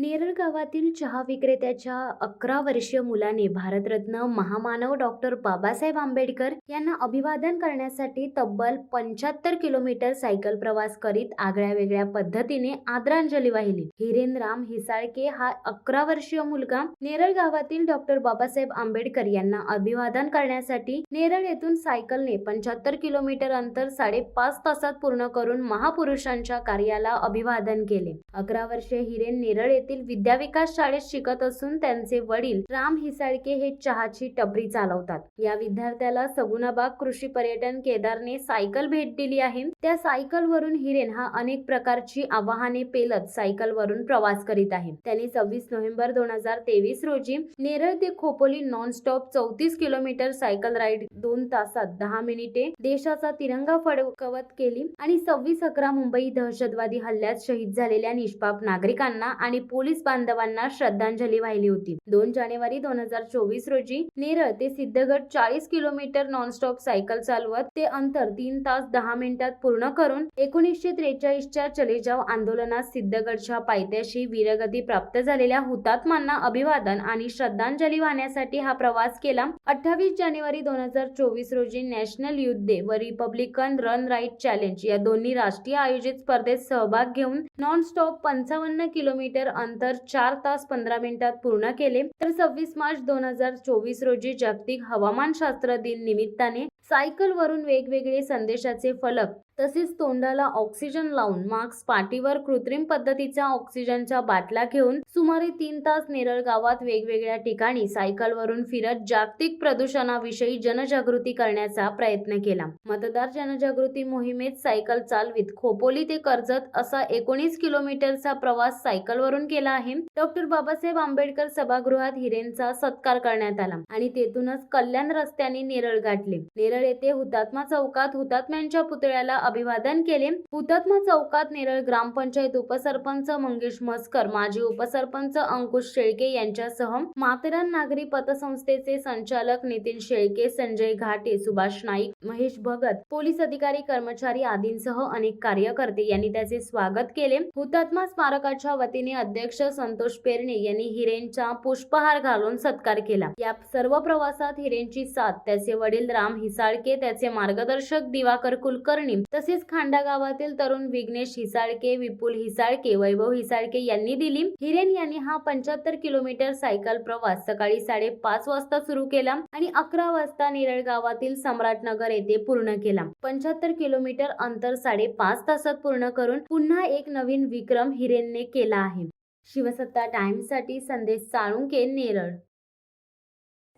नेरळ गावातील चहा विक्रेत्याच्या 11 वर्षीय मुलाने भारतरत्न महामानव डॉक्टर बाबासाहेब आंबेडकर यांना अभिवादन करण्यासाठी तब्बल 75 किलोमीटर सायकल प्रवास करीत आगळ्या वेगळ्या पद्धतीने आदरांजली वाहिली. हिरेन राम हिसाळके हा 11 वर्षीय मुलगा नेरळ गावातील डॉक्टर बाबासाहेब आंबेडकर यांना अभिवादन करण्यासाठी नेरळ येथून सायकलने 75 किलोमीटर अंतर 5.5 तासात पूर्ण करून महापुरुषांच्या कार्याला अभिवादन केले. 11 वर्षीय हिरेन नेरळ येथील विद्याविकास शाळेत शिकत असून त्यांचे वडील राम हिसाळके हे चहाची टपरी चालवतात. या विद्यार्थ्याला सगुणाबाग कृषी पर्यटन केंद्राने सायकल भेट दिली आहे. त्या सायकलवरून हिरेन हा अनेक प्रकारची आव्हाने पेलत सायकलवरून प्रवास करीत आहे. त्यांनी 26 नोव्हेंबर 2023 रोजी नेरळ ते Khopoli non stop 34 kilometre cycle ride 2 तासात 10 मिनिटे देशाचा तिरंगा फडकवत केली आणि 26/11 मुंबई दहशतवादी हल्ल्यात शहीद झालेल्या निष्पाप नागरिकांना आणि पोलीस बांधवांना श्रद्धांजली वाहिली होती. 2 जानेवारी 2024 रोजी नेरळ ते सिद्धगड 40 किलोमीटर नॉनस्टॉप सायकल चालवत ते अंतर 3 तास 10 मिनिटात पूर्ण करून 1943च्या चले जाव आंदोलनात सिद्धगडच्या पायथ्याशी वीरगती प्राप्त झालेल्या हुतात्म्यांना अभिवादन आणि श्रद्धांजली वाहण्यासाठी हा प्रवास केला. 28 जानेवारी 2024 रोजी नॅशनल युथ डे व रिपब्लिकन रन राईट चॅलेंज या दोन्ही राष्ट्रीय आयोजित स्पर्धेत सहभाग घेऊन नॉनस्टॉप 55 किलोमीटर अंतर 4 तास 15 मिनिटात पूर्ण केले. तर 26 मार्च 2024 रोजी जागतिक हवामानशास्त्र दिन निमित्ताने सायकल वरून वेगवेगळे संदेशाचे फलक तसेच तोंडाला ऑक्सिजन लावून मास्क पाठीवर कृत्रिम पद्धतीचा ऑक्सिजनच्या बाटल्या घेऊन सुमारे 3 तास नेरळ गावात वेगवेगळ्या ठिकाणी सायकलवरून फिरत जागतिक प्रदूषणाविषयी जनजागृती करण्याचा प्रयत्न केला. मतदार जनजागृती मोहिमेत सायकल चालवीत खोपोली ते कर्जत असा 19 किलोमीटरचा प्रवास सायकलवरून केला आहे. डॉक्टर बाबासाहेब आंबेडकर सभागृहात हिरेनचा सत्कार करण्यात आला आणि तेथूनच कल्याण रस्त्याने नेरळ गाठले. नेरळ येथे हुतात्मा चौकात हुतात्म्यांच्या पुतळ्याला अभिवादन केले. हुतात्मा चौकात नेरळ ग्रामपंचायत उपसरपंच मंगेश मस्कर, माजी उपसरपंच अंकुश शेळके यांच्यासह माथेरान नागरी पतसंस्थेचे संचालक नितीन शेळके, संजय घाटे, सुभाष नाईक, महेश भगत, पोलीस अधिकारी, कर्मचारी आदींसह अनेक कार्यकर्ते यांनी त्याचे स्वागत केले. हुतात्मा स्मारकाच्या वतीने अध्यक्ष संतोष पेरणे यांनी हिरेनचा पुष्पहार घालून सत्कार केला. या सर्व प्रवासात हिरेनची साथ त्याचे वडील राम हिसाळके, त्याचे मार्गदर्शक दिवाकर कुलकर्णी तसेच खांडा गावातील तरुण विघ्नेश हिसाळके, विपुल हिसाळके, वैभव हिसाळके यांनी दिली. हिरेन यांनी हा 75 किलोमीटर सायकल प्रवास सकाळी 5:30 वाजता सुरू केला आणि 11 वाजता नेरळ गावातील सम्राटनगर येथे पूर्ण केला. 75 किलोमीटर अंतर 5.5 तासात पूर्ण करून पुन्हा एक नवीन विक्रम हिरेनने केला आहे. शिवसत्ता टाइम्स साठी संदेश साळुंके, नेरळ.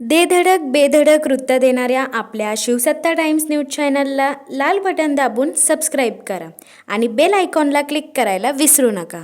दे धडक बेधडक वृत्त देणाऱ्या आपल्या शिवसत्ता टाइम्स न्यूज चॅनलला लाल बटन दाबून सबस्क्राईब करा आणि बेल आयकॉनला क्लिक करायला विसरू नका.